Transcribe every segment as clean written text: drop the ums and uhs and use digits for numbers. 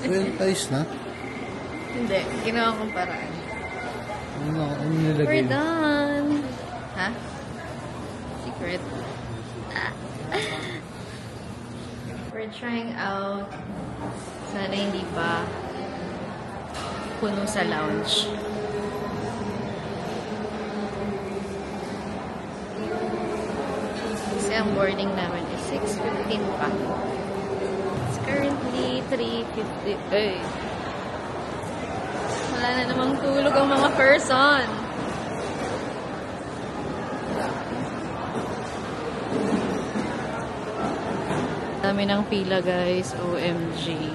Well, ayos na. Hindi, ginawa kong paraan. Ano nilagay? We're done! Ha? Secret. We're trying out. Sana hindi pa puno sa lounge. Kasi ang boarding namin is 6:15 pa. It's currently 3:50. Ay! Wala na namang tulog ang mga person. Dami ng pila, guys. OMG.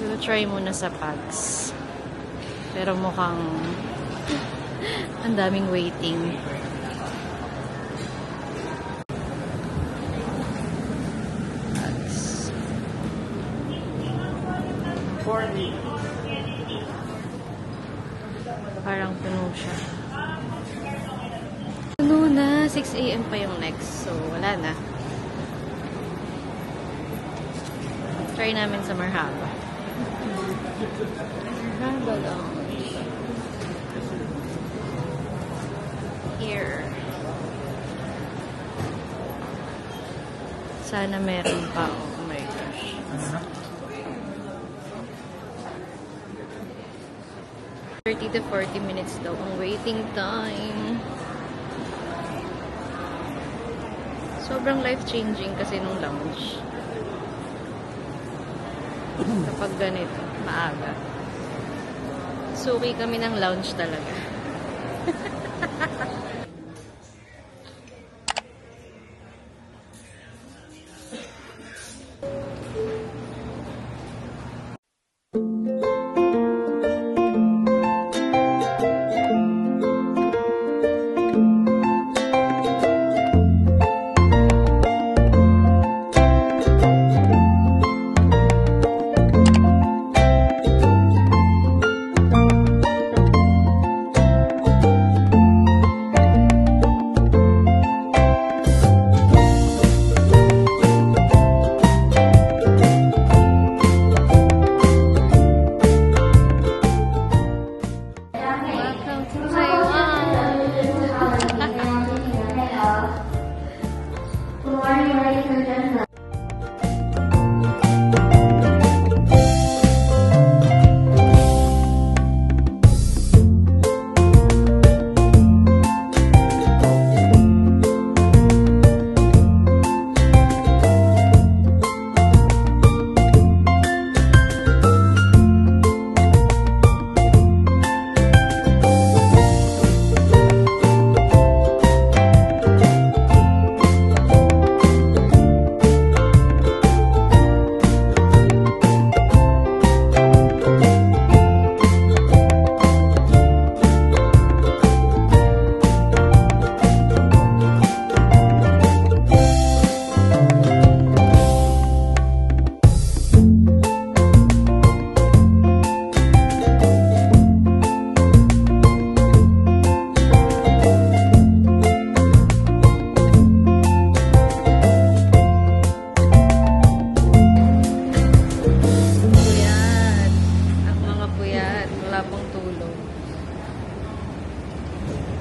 We'll try muna sa Pags. Pero mukhang ang daming waiting. Pags. Parang puno siya. Puno na. 6 AM pa yung next. So, wala na. Try namin sa Marhaba. Marhaba lang. Here. Sana meron pa. Oh my gosh. 30 to 40 minutes daw ang waiting time. Sobrang life-changing kasi nung lounge. Kapag ganito, maaga. Suki kami ng lounge talaga.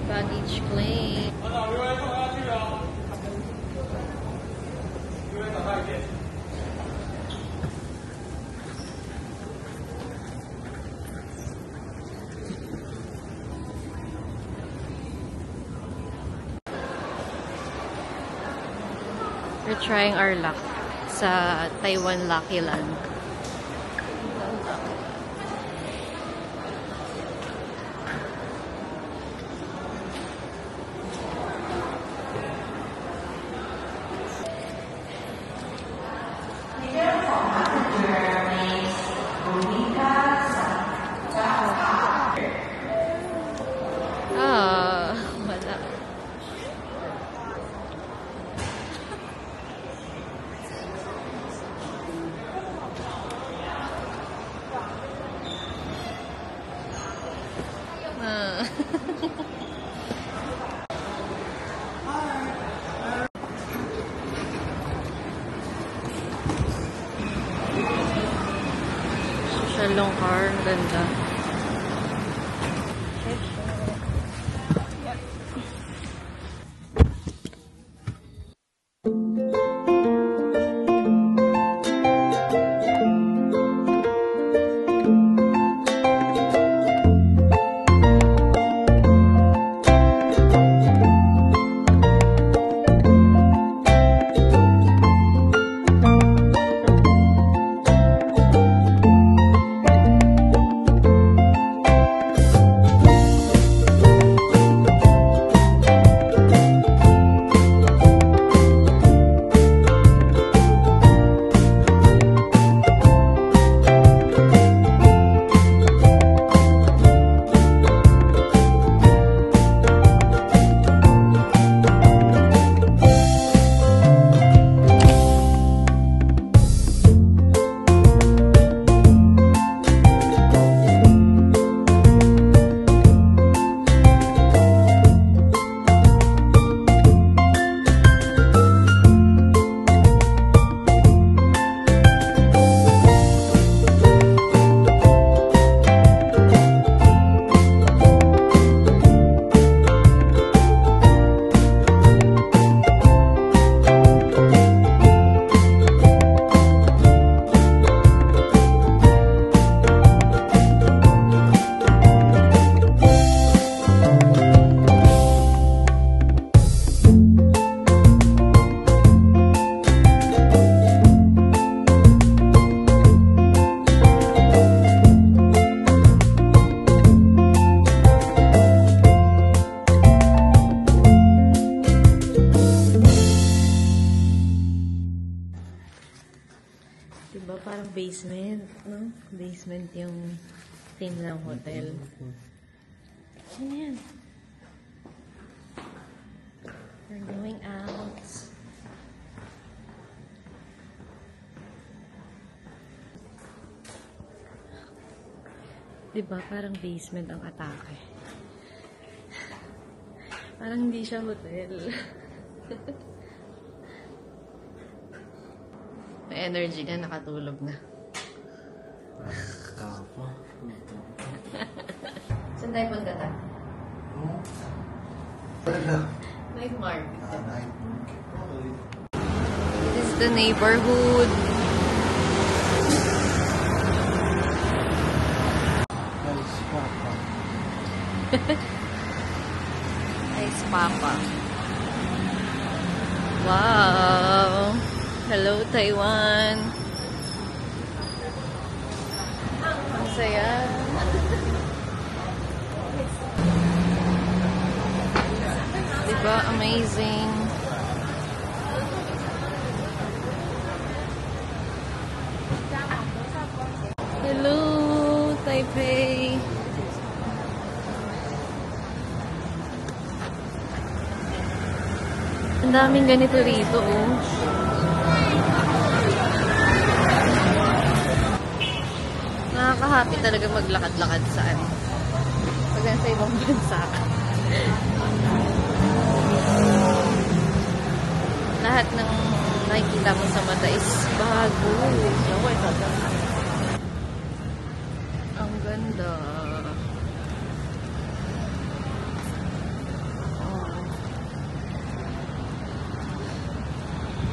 Baggage claim. We're trying our luck sa Taiwan Lucky Land. Wala. Shalong car. Ganda. Diba parang basement, no? Basement yung theme ng hotel. Ano yan? We're going out. Diba parang basement ang atake? Parang hindi siya hotel. May energy na, nakatulog na. Kapa. Saan tayo punta ta? Night market. This is the neighborhood. Ice Papa. Ice Papa. Wow! Hello, Taiwan! Ang saya! Diba? Amazing! Hello, Taipei! Ang daming ganito rito, oh. Nakaka-happy talaga maglakad-lakad saan. Pag nasa ibang bansa ka. Lahat ng nakikita mo sa mata is bago. Ang ganda. Oh.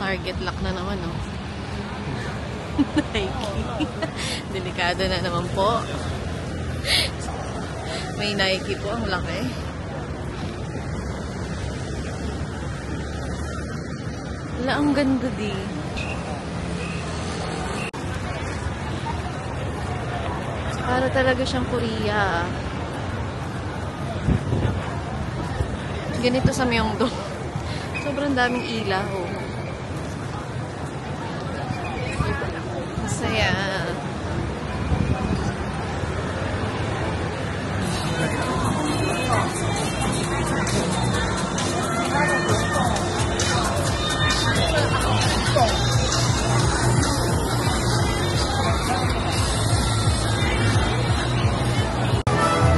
Target lock na naman, oh. Nike. Delikado na naman po. May Nike po. Ang laki. Wala, ang ganda di. Para talaga siyang Korea. Ganito sa Myeongdong. Sobrang daming ilaw. Masaya.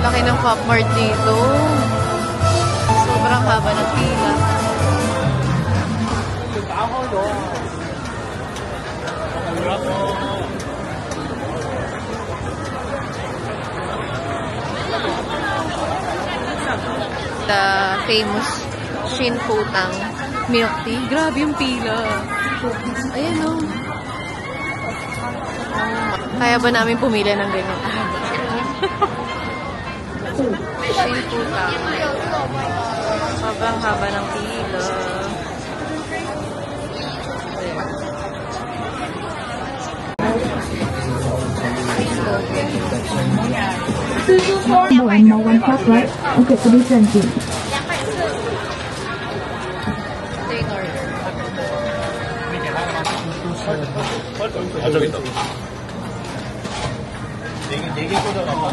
Laki ng Pop Mart dito. Sobrang haba ng pila. the famous Shin Putang milk tea. Grabe yung pila. Ayan o. Kaya ba namin pumila ng ganyan? Shin Putang. Sobrang haba ng pila. No, and no one cup, right? Okay, to be 20. Take order. 저기 있다. 네개 꽂아가봐.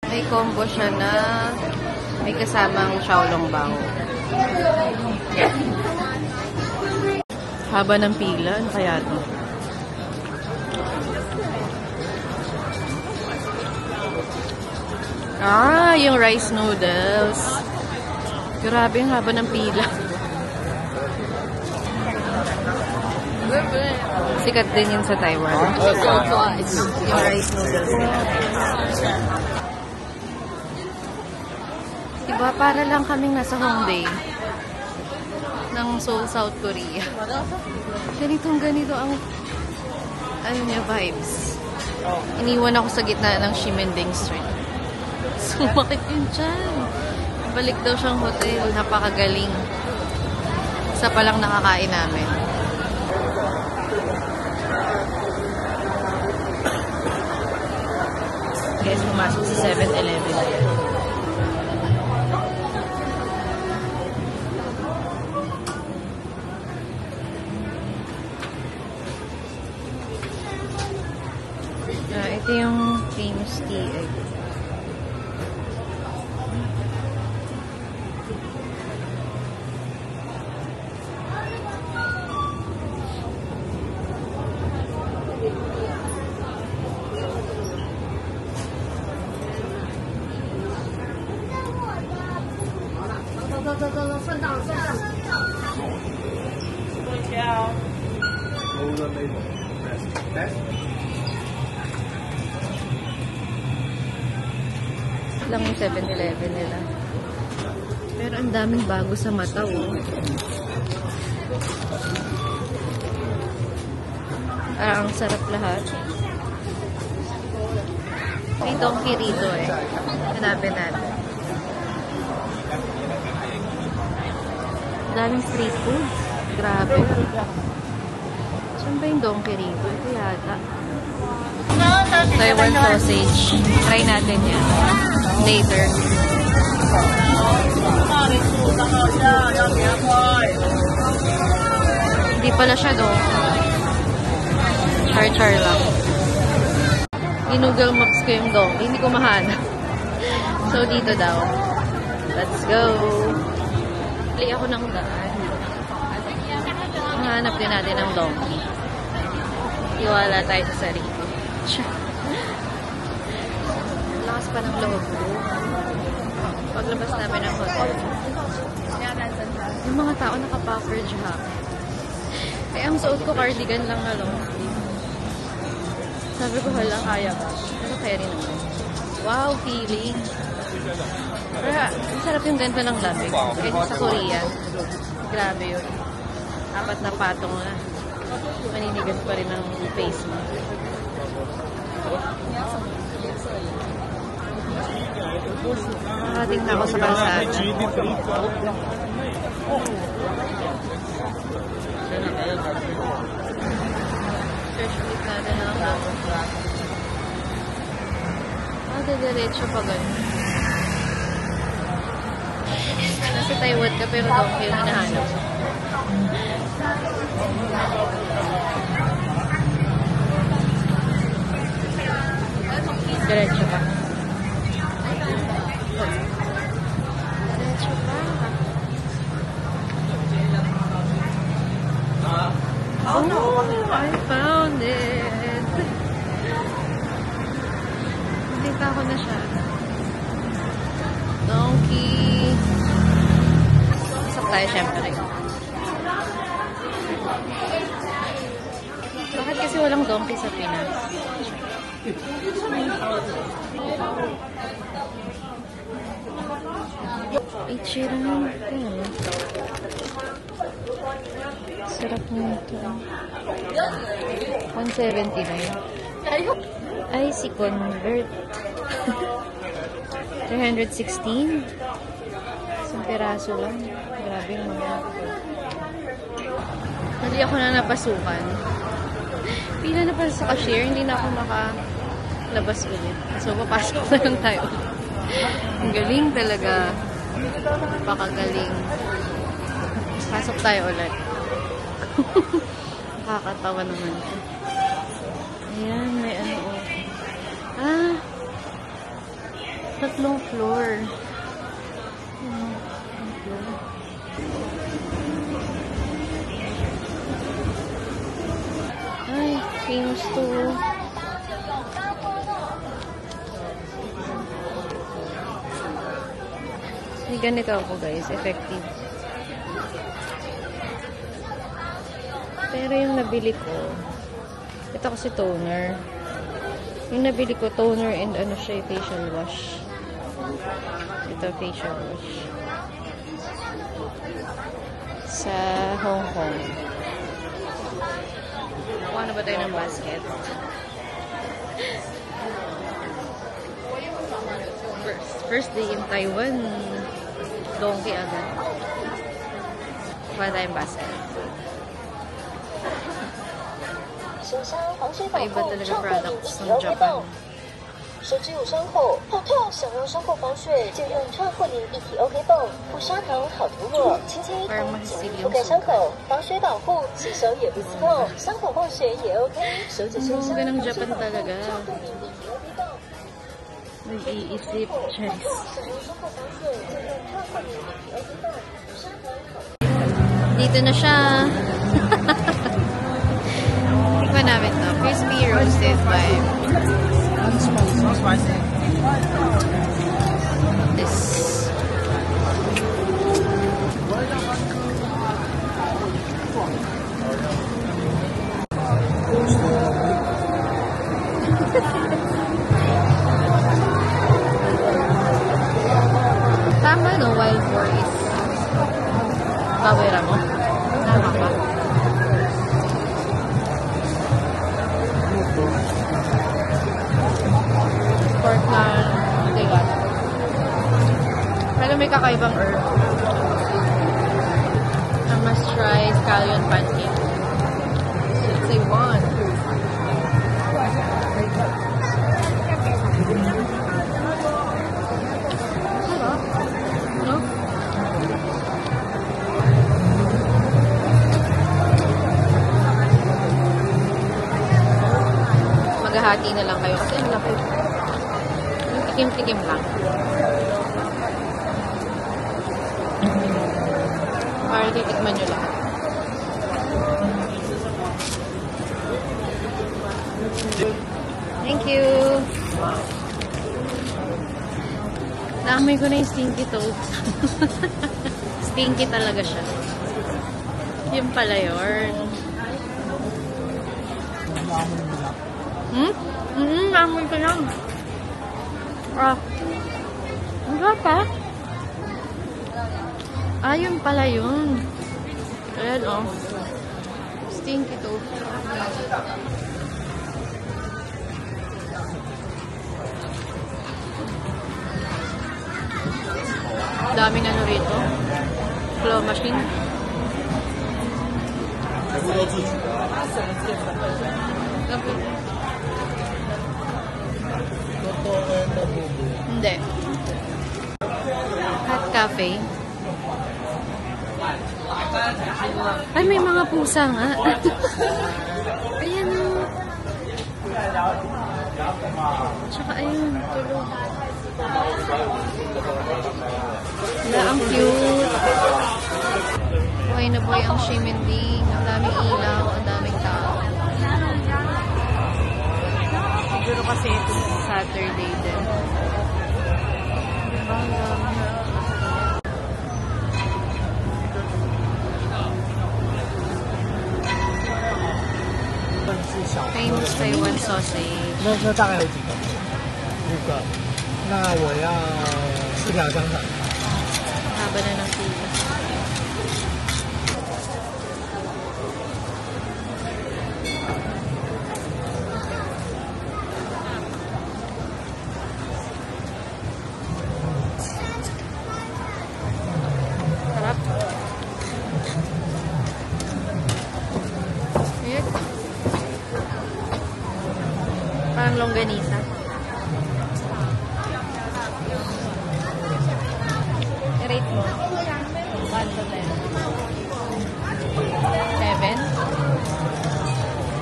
May combo siya na may kasamang Xiaolong Bao. Haba ng pila. Ano kaya ito? Ah, yung rice noodles. Grabe yung haba ng pila. Sikat din yun sa Taiwan. Yung rice noodles nila. Diba, para lang kaming nasa Hongdae ng Seoul, South Korea. Ganito ang ano niya, vibes. Iniwan ako sa gitna ng Ximending Street. Sumakit yun dyan. Balik daw siyang hotel. Napakagaling. Isa pa lang nakakain namin. Guys, pumasok sa 7-Eleven. Ito yung famous tea egg. Lang yung 7-Eleven nila. Pero ang daming bago sa mata, oh. Ang sarap lahat. May donkey rito eh. Hanapin natin. Daming street food. Grabe. Saan ba yung donkey rito? Ito yata. Taiwan sausage. Try natin yan. Later. Hindi pala siya doon. Char-char lang. Ginugol maps ko yung donkey. Hindi ko mahanap. So, dito daw. Let's go. Play ako ng daan. Mahanap din natin ang donkey. Iwala tayo sa sarili. Lakas pa ng loob ko. Paglabas namin ng hotel. Yung mga tao naka-puffer jacket. Eh, ang suot ko cardigan lang na long sleeve. Sabi ko, hala, kaya ba? Pero carry naman. Wow, feeling. Pero, ang sarap yung ganito ng lamig. Kasi sa Korea, grabe yun. 4 na patong na. Maninigas pa rin ang face mo. Nakating na ako sa kalsada. Search ulit natin ang diretso pa ganun. Nasa Taiwan ka pero donkey yung hinahanap. Diretso pa. Diretso pa. Oh, I found it. Nakita ko na siya. Donkey. Pasok tayo syempre. Bakit kasi walang donkey sa Pinas? Ichiran. Sarap nito. 179. Ay, si Convert. 316. Isang peraso lang. Grabe yung mga. Hindi ako na napasukan. Pila na para sa cashier, hindi na ako makalabas ulit. So, papasok na lang tayo. Ang galing talaga. Pakagaling. Pasok tayo ulit. Nakakatawa naman. Ayan, may ano. Ah! 3 floor. Ay, famous to. May ganito ako guys, effective. Pero yung nabili ko, ito kasi toner. Yung nabili ko, toner and ano siya, facial wash. Ito, facial wash. Sa Hong Kong. Kuha na ba tayo ng basket? First day in Taiwan. Donkey agad. Kuha tayong basket. Iba talaga products ng Japan. 手指有伤口，好痛！想让伤口防水，就用创护灵一体 OK 泵，不砂糖，好涂抹，轻轻一涂，紧密覆盖伤口，防水保护，洗手也不刺痛，伤口碰水也 OK。手指受伤， ng Japan talaga. 创护灵一体 OK 泵。 Nag-iisip, Charis. 想让伤口防水，就用创护灵一体 OK 泵，不砂糖，好。 Dito na siya. Tikman namin to. Crispy roasted vibe. So spicy. This. Tama no, wild boar is kawera mo. Tama ba? Pork na tigas. Pero may kakaibang herb. I must try scallion pancake. It's a one. No? Maghahati na lang kayo kasi ang laki. Yung tikim-tikim lang. Para titikman nyo lahat. Thank you! Naamoy ko na yung stinky toast. Stinky talaga siya. Yung pala yun. Naamoy ko lang. Ah. Ang gata. Ah, yun pala yun. Ayan, oh. Stinky toast. Daming ano rito. Claw machine. Hindi. Hot cafe. Ay, may mga pusa nga. Ayan o. Tsaka ayun, tulog. Wala, ang cute. Buhay na buhay ang Shimending. Ang daming ilaw, ang daming tao. Siguro kasi ito Saturday din. Famous Taiwan sausage. 那大概有几个？5个。那我要4条香肠。 Haba na ng pila. Sarap. Ayan. Parang longganisa. I-rate mo. 1 to 10. 7?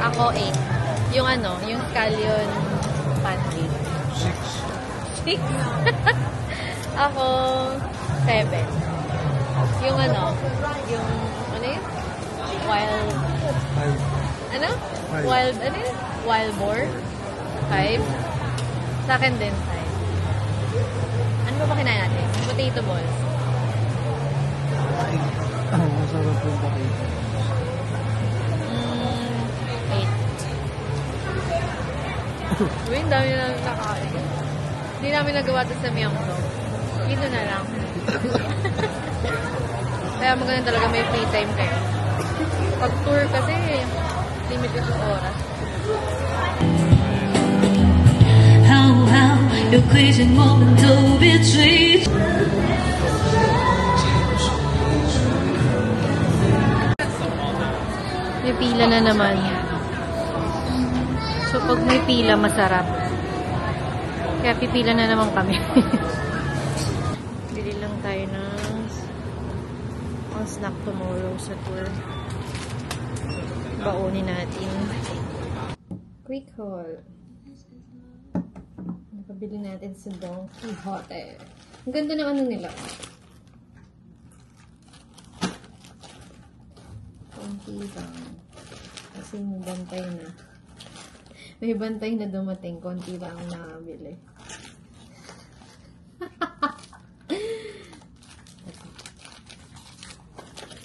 Ako 8. Yung ano, yung scallion pancake. 6? Ako 7. Yung ano, yung ano yun? Wild, ano? Wild, ano yun? Wild boar? 5. Sa akin din 5. Ano ba kinain natin? Potato balls. Masarap yung potato. 8. Uy, ang dami na nakain. Hindi namin nagawa ito sa Myeongdong. Dito na lang. Kaya maganda talaga may free time kayo. Pag tour kasi, limited yung oras.有亏欠我们都别追。 May pila na naman. So, pag may pila, masarap. Kaya pipila na naman kami. Bili lang tayo ng snack tomorrow sa tour. Baunin natin. Quick haul. Nakabili natin sa Don Quixote. Ang ganda ng ano nila. Konti lang. Kasi may bantay na. May bantay na dumating. Konti lang ang nakabili.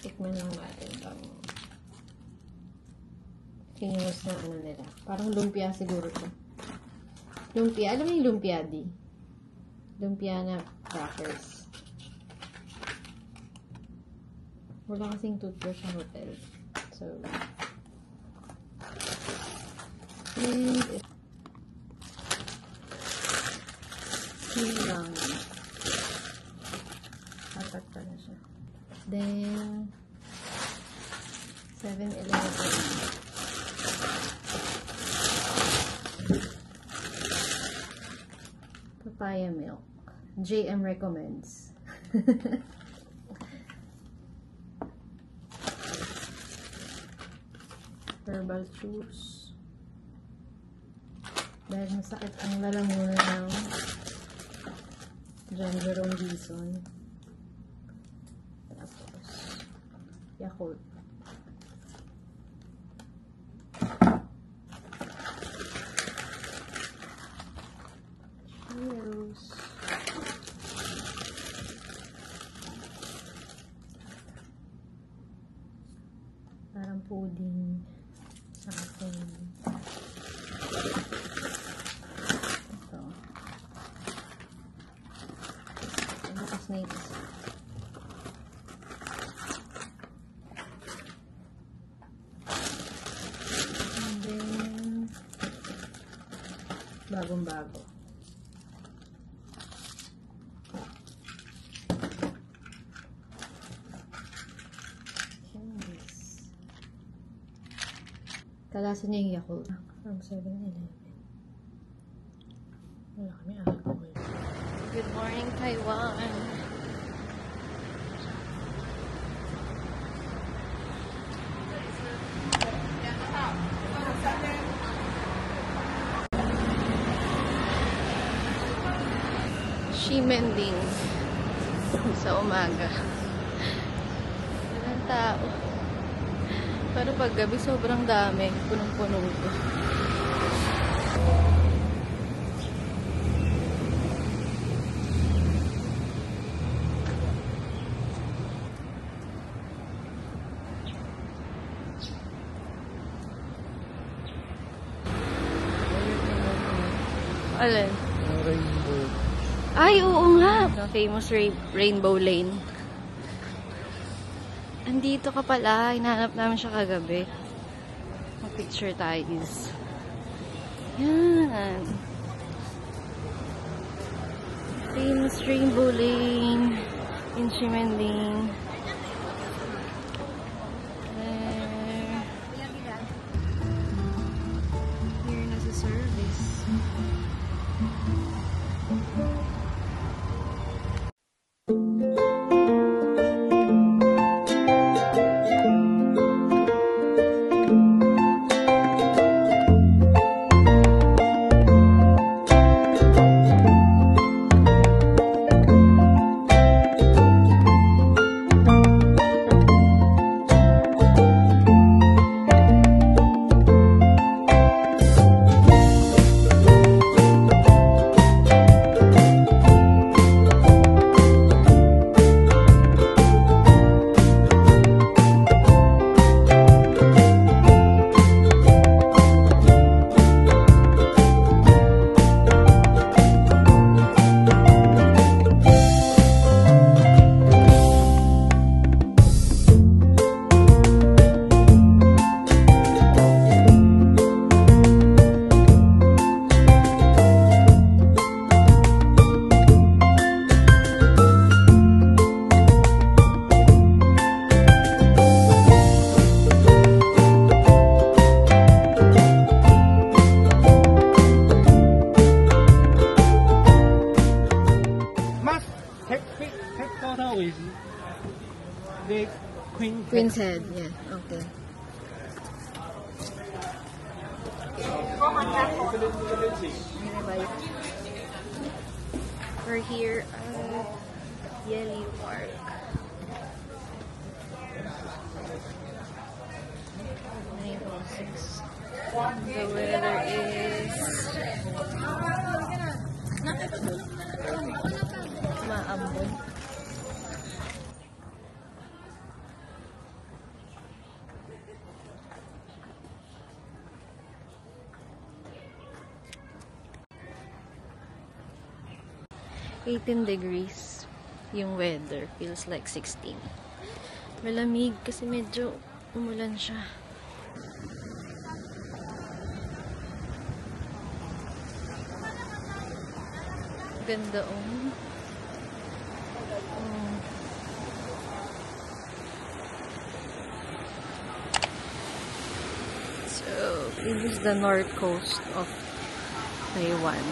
Tikman lang natin itong famous na ano nila. Parang lumpia siguro ito. Lumpia. Alam mo yung lumpia, di? Lumpia na crackers. Wala kasing toothbrush sa hotel. So, and lang. Apat pala siya. Then, 7-Eleven. Papaya milk. JM recommends. Herbal juice. Dahil masakit ang lalamunan ng John Jerome Dizon. Tapos, Yakult. Cheers. Parang pudding sa akin. Ito. Bukas na ito. And then, bagong-bago. Kalasa niya yung Yakult. From 7-Eleven. Wala kami alcohol. Good morning, Taiwan! Ximending sa umaga. Walang tao. Pero pag gabi sobrang dami. Punong-punong ko. Alin? Rainbow. Ay, oo nga. The famous Rainbow Lane. Andito ka pala. Hinahanap namin siya kagabi. Mag-picture tayo, guys. Yan. Famous Rainbow Lane in Ximending. There. Here na sa service. Queen's Head, yeah, okay. We're here at Yelly Park. The weather is maambon. $18 yung weather. Feels like 16. Malamig kasi medyo umulan siya. Ganda So, this is the north coast of Taiwan.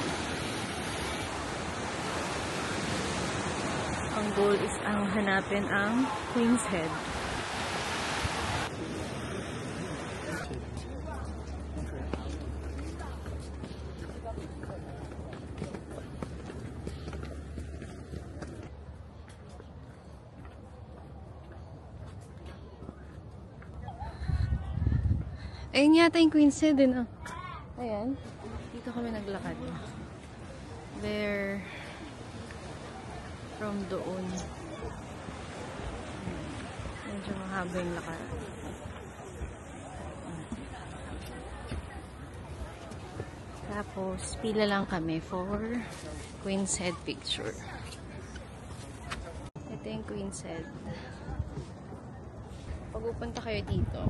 Ang goal is ang hanapin ang Queen's Head. Ayun yata yung Queen's Head din. Ayan. Dito kami naglakad. There. From doon. Medyo mahaba yung lakad. Tapos, pila lang kami for Queen's Head picture. Ito yung Queen's Head. Pag pupunta kayo dito,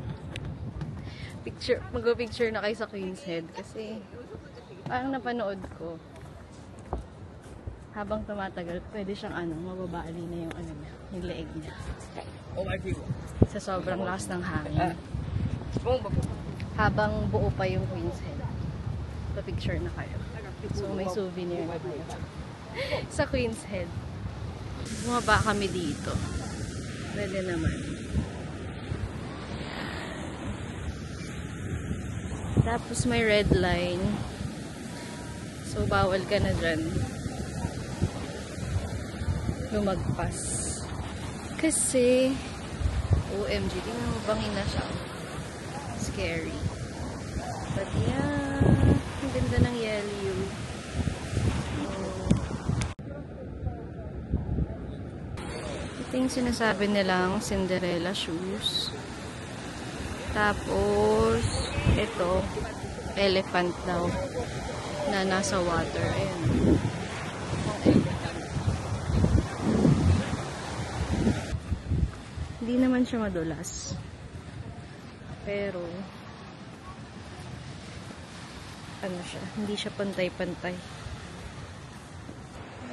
mag-picture na kayo sa Queen's Head kasi parang napanood ko habang tumatagal pwede siyang mababali na yung yung leeg niya sa sobrang lakas ng hangin habang buo pa yung Queen's Head. Pa-picture na kayo, so may souvenir na kayo sa Queen's Head. Bumaba kami dito, pwede naman. Tapos may red line. So, bawal ka na dyan. lumagpas. Kasi, OMG, tingnan mo bangin na siya. Scary. But yeah, ang ganda ng yellow. Ito yung sinasabi nilang Cinderella shoes. Tapos, ito, elephant daw na nasa water. Ayan. Hindi naman siya madulas. Pero, ano siya, hindi siya pantay-pantay.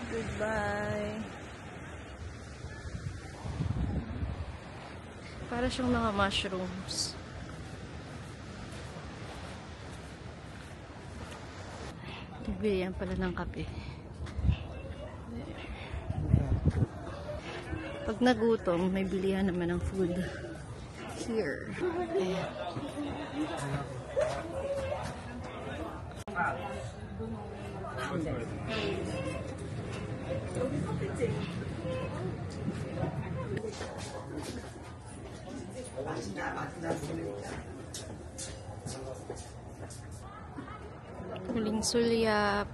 Goodbye. Para siyang mga mushrooms. Bigyan pala ng kape. Pag nagutom, may bilihan naman ng food. Here. Ayan. Huling sulyap.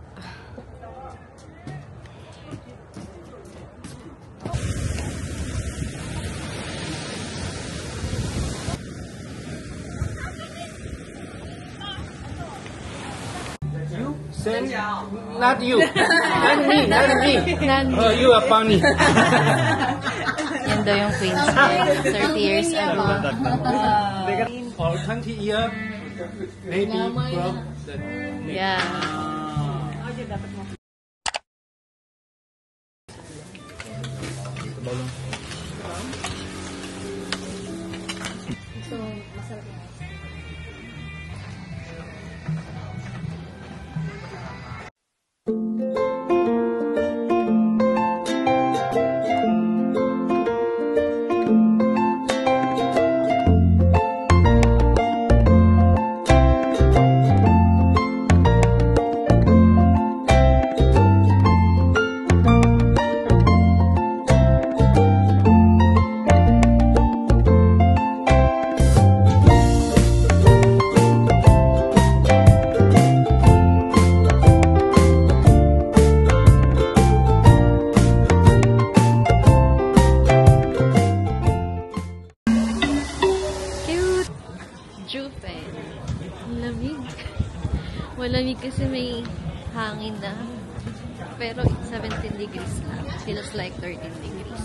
Sam, not you. Not me, not me. Oh, you are funny. Yan daw yung Queen's Gate. 30 years ago. Or 20 years, maybe from the Yeah. So, masarap yan. Jupen. Lamig. Malamig kasi may hangin na. Pero 17 degrees lang. Feels like 13 degrees.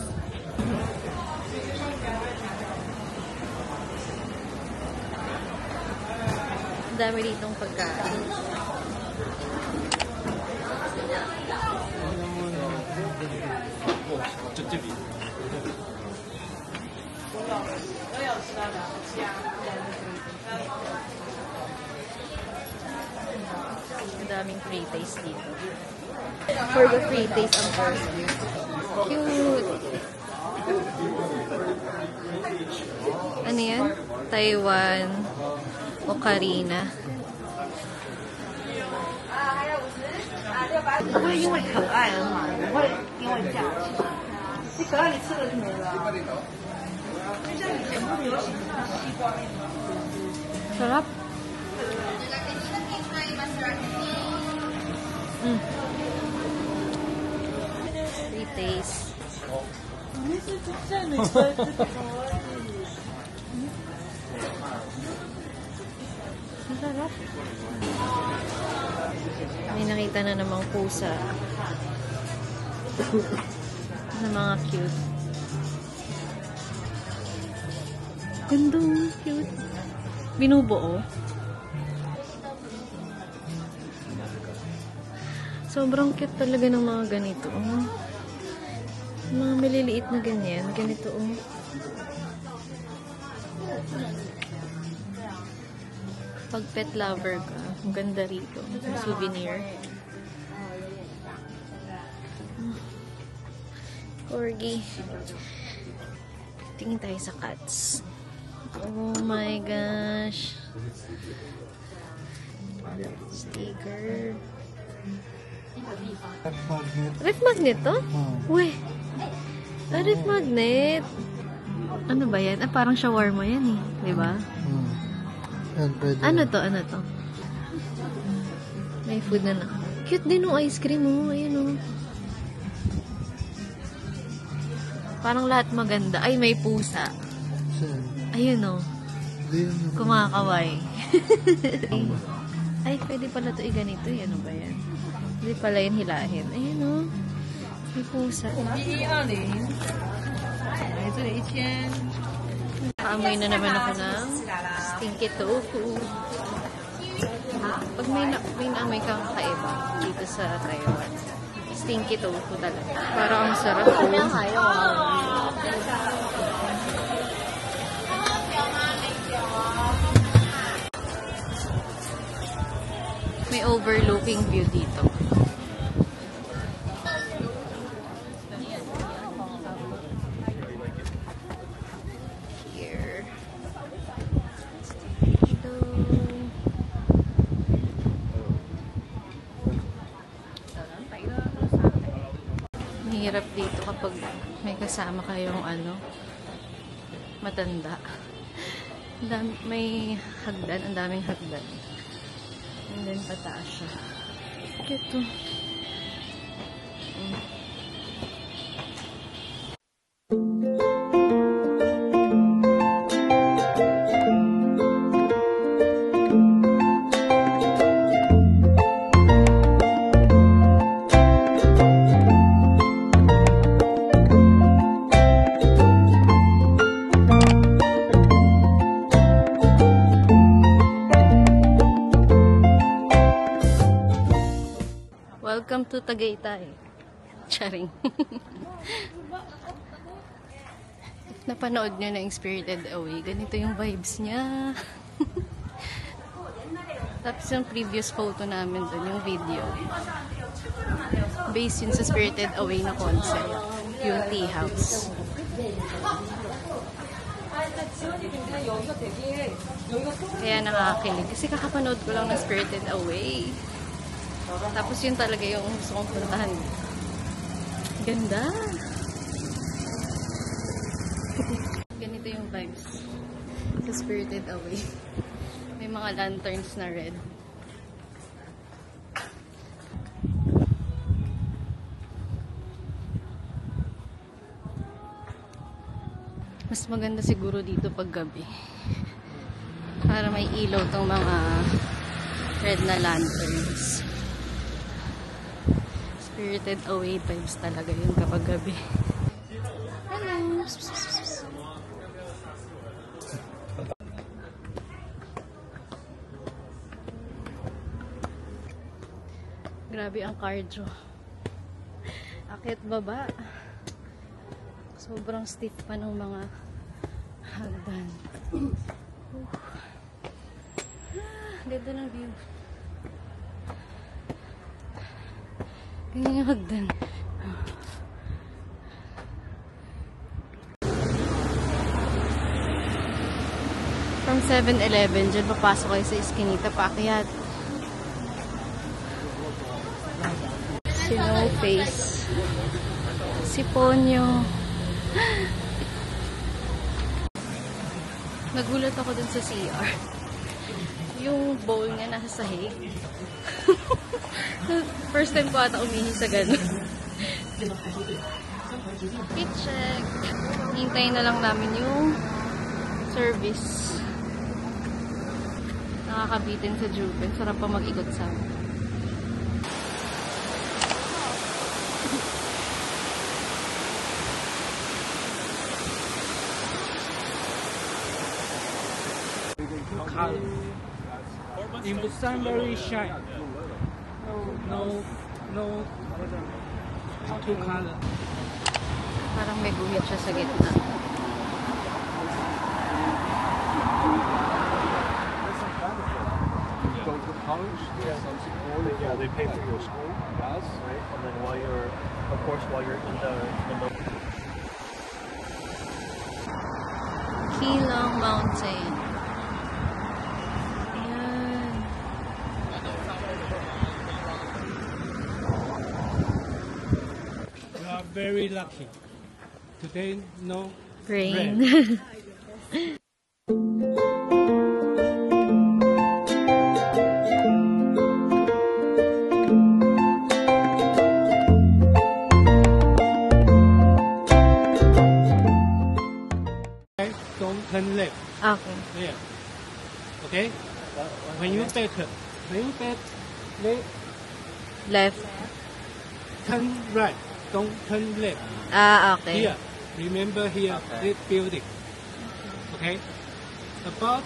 Ang dami ditong pagkain. Ang daming free taste dito. For the free taste ang first. Cute! Ano yan? Taiwan Ocarina. 不会因为可爱而买，不会因为价钱。你可爱，你吃了就没了。就像以前不流行西瓜面包。 Sarap. Free taste. Sarap. May nakita na namang pusa. Na mga cute. Ganda, cute. Binubuo. Sobrang cute talaga ng mga ganito. Mga maliliit na ganyan. Ganito. Pag pet lover ka, ang ganda rito. Souvenir. Corgi. Tingin tayo sa cats. Oh my gosh. Sticker. Magnet. Ref magnet to? Uy. Ref magnet. Ano ba yan? Parang shawarma yan eh. Diba? Yan, pwede. Ano to? Ano to? May food na na. Cute din yung ice cream oh. Ayun oh. Parang lahat maganda. Ay, may pusa. Ayun oh. Kumakaway. Ay, pwede pala ito ganito. Ano ba yan? Hindi pala yun hilahin. Ayun oh. May pusa. Kaamoy na naman ako ng stinky tofu. Pag may naamoy kang kakaiba dito sa Taiwan, stinky tofu talaga. Parang ang sarap po. May overlooking view dito. Here. Mahirap dito kapag may kasama kayong matanda. May hagdan, ang daming hagdan. And then pataas siya. Ito. Welcome to Tagaytay. Charing. Napanood nyo na yung Spirited Away. Ganito yung vibes niya. Tapos yung previous photo namin dun, yung video. Based yun sa Spirited Away na concept. Yung tea house. Kaya nakakakilig. Kasi kakapanood ko lang ng Spirited Away. Tapos yun talaga yung gusto kong puntahan. Ganda! Ganito yung vibes sa Spirited Away. May mga lanterns na red. Mas maganda siguro dito pag gabi. Para may ilaw tong mga red na lanterns. Spirited Away vibes talaga yun kapag gabi. Hello! Grabe ang cardio. Akit baba. Sobrang stiff pa ng mga hagdan. Ganda ng view. Ganyan yung hagdan. From 7-Eleven, dyan papasok kayo sa Eskinita, paakyat. Snow face. Siponyo. Nagulat ako dun sa CR. Yung bowl niya nasa sahig. First time ko ata umihi sa ganun. Fit check. Hintayin na lang namin yung service. Nakakabitin sa Juven. Sarap pa mag-ikot sa In Busan, very shy. No two color. Parang may guhit siya sa gitna. Yeah, they pay for your school, right? And then while you're in the Keelong Mountain. Ayan. very lucky. Today, no Rain. Don't turn left. Okay. There. Okay? When you bet left, Left. turn right. Don't turn left. Okay. Here. Remember here, this building. Okay? About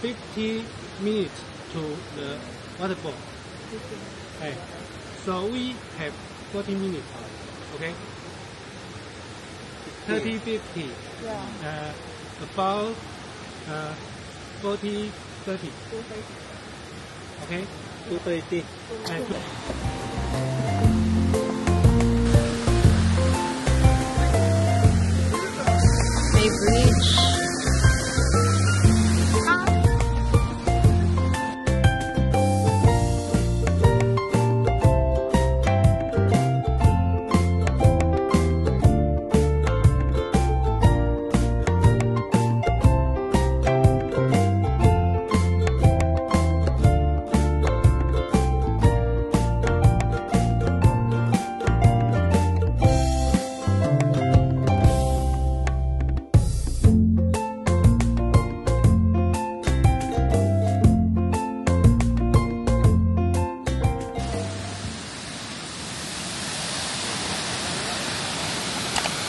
50 minutes to the waterfall. Okay. So we have 40 minutes. Okay? 30, 50. About 40, 30. Okay? 230. May bridge.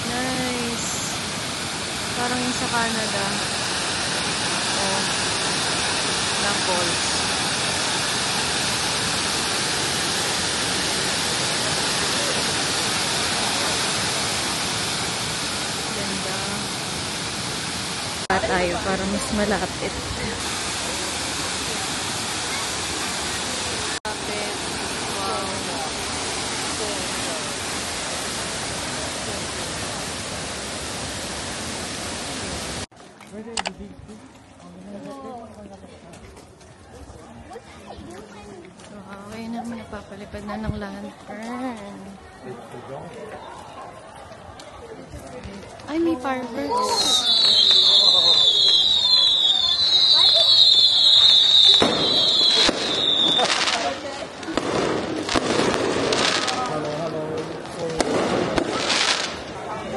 Nice. Parang yung sa Canada. Oh. Na falls. Ganda. Tayo para mas malapit. Malapit. Wow. Okay naman, napapalipad na ng lantern. Ay, may fireworks.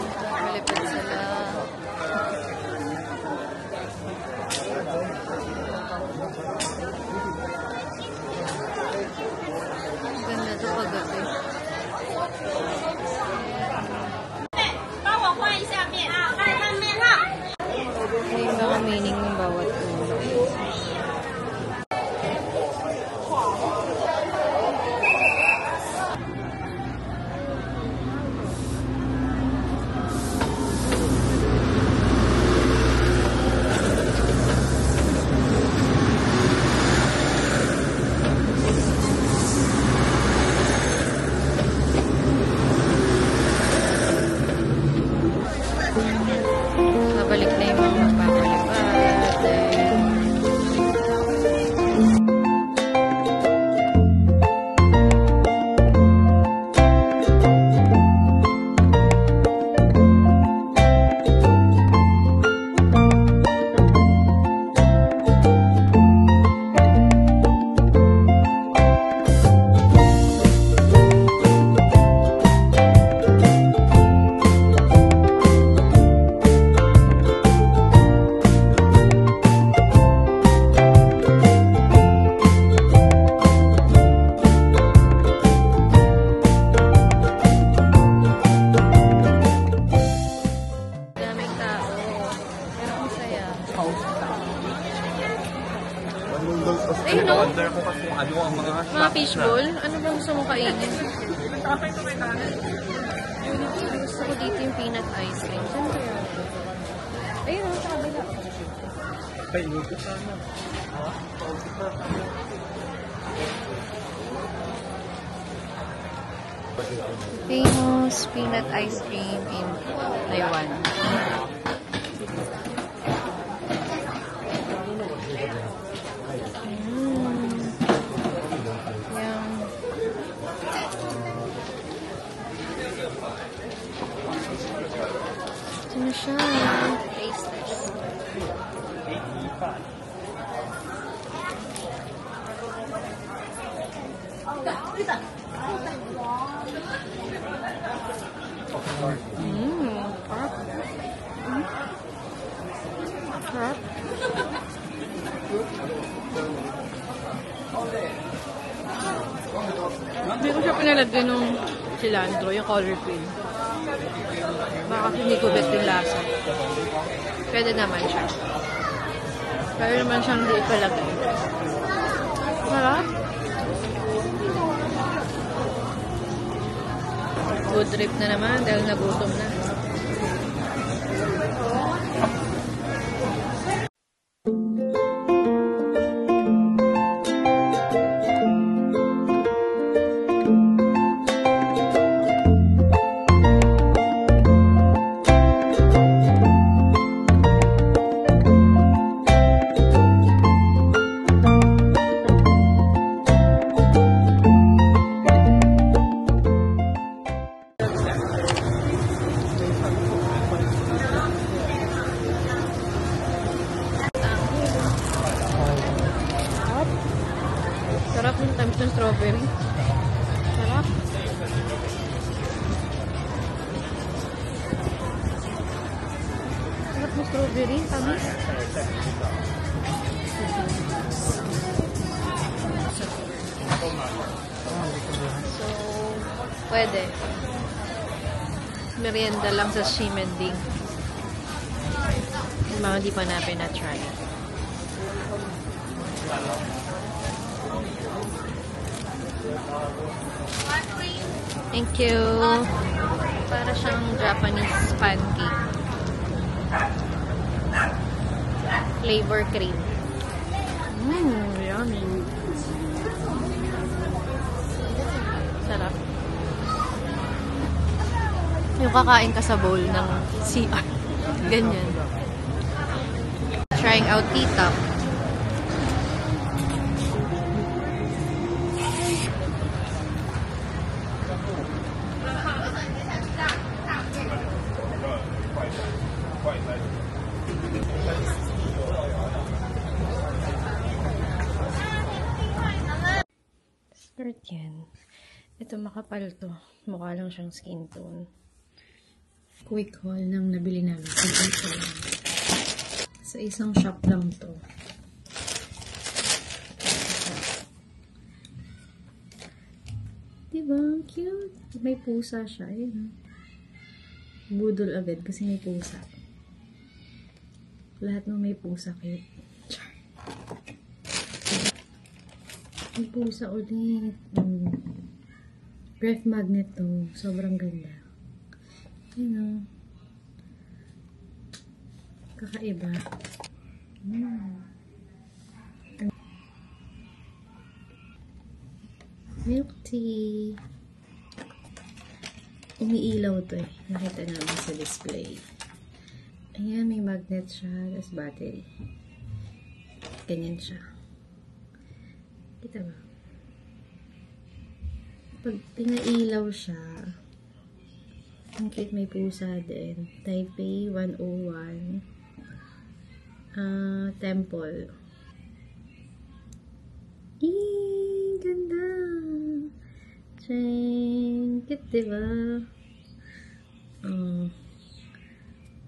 Napapalipad sila. Ganda to paggabi. Ano yung mga meaning ng bawat kulay? Babalik na yung mga magpapalipad. Daming tao. Pero ang saya. Ayun no? Mga fishbowl? Ano ba gusto mo kainin? Gusto ko dito yung peanut ice cream. Saan kaya? Ayun no, sa kabila. Famous peanut ice cream in Taiwan. Yum. Sarap. Hindi ko siya pinalagyan ng cilantro, yung color cream. Baka kasi hindi ko bet yung lasa. Pwede naman siya. Pwede naman siyang hindi ipalagay. Sarap. Food trip na naman dahil nagutom na. Sarap yung tamis ng strawberry. Sarap. Sarap ng strawberry. Tamis. So, pwede. Merienda lang sa Ximending. Yung mga hindi pa natin na-try. Thank you. Para siyang Japanese pancake. Flavor cream. Yummy. Sarap. Yung kakain ka sa bowl ng CR. Ganyan. Trying out Tita. Skirt yan. Ito makapal to. Mukha lang siyang skin tone. Quick haul nang nabili namin. Sa isang shop lang to. Diba? Cute. May pusa siya. Ayun. Budol agad kasi may pusa. Lahat ng may pusa cute. May pusa ulit. Ref magnet to. Sobrang ganda. Ayun o. Kakaiba. Milk tea. Umiilaw to eh. Nakita namin sa display. Ayan, may magnet siya. Tapos battery. Ganyan siya. Kita ba? Pag pinailaw siya, ang cute, may pusa din. Taipei 101. Temple. Eee, ganda! Ching! Cute, diba?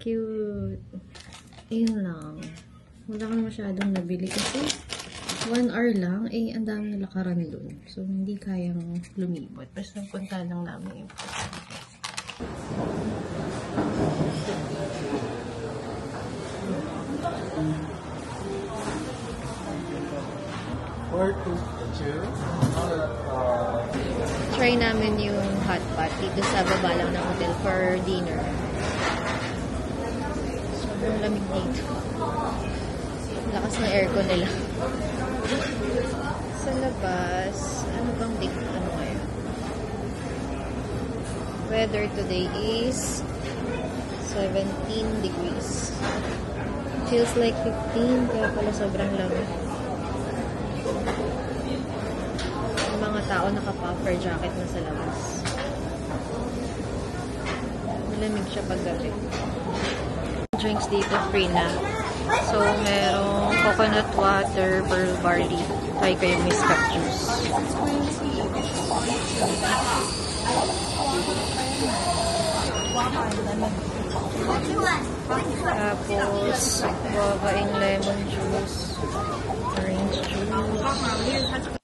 Cute. Ayun lang. Wala kang masyadong nabili kasi 1 hour lang, eh, ang dami lakaran dun. So, hindi kayang lumibot. Basta punta lang namin yung try namin yung hot pot dito sa baba lang ng hotel for dinner. Sobrang lamig dito. Lakas ng aircon nila. Sa labas, ano bang ano ngayon? Weather today is 17 degrees. Feels like 15, kaya pala sobrang lamig. Yung mga tao naka-puffer jacket na sa labas. Malamig siya paggabi. Drinks dito free na. So, merong coconut water, pearl barley. Try ko yung muscat juice. Tapos, guava and lemon juice, orange juice.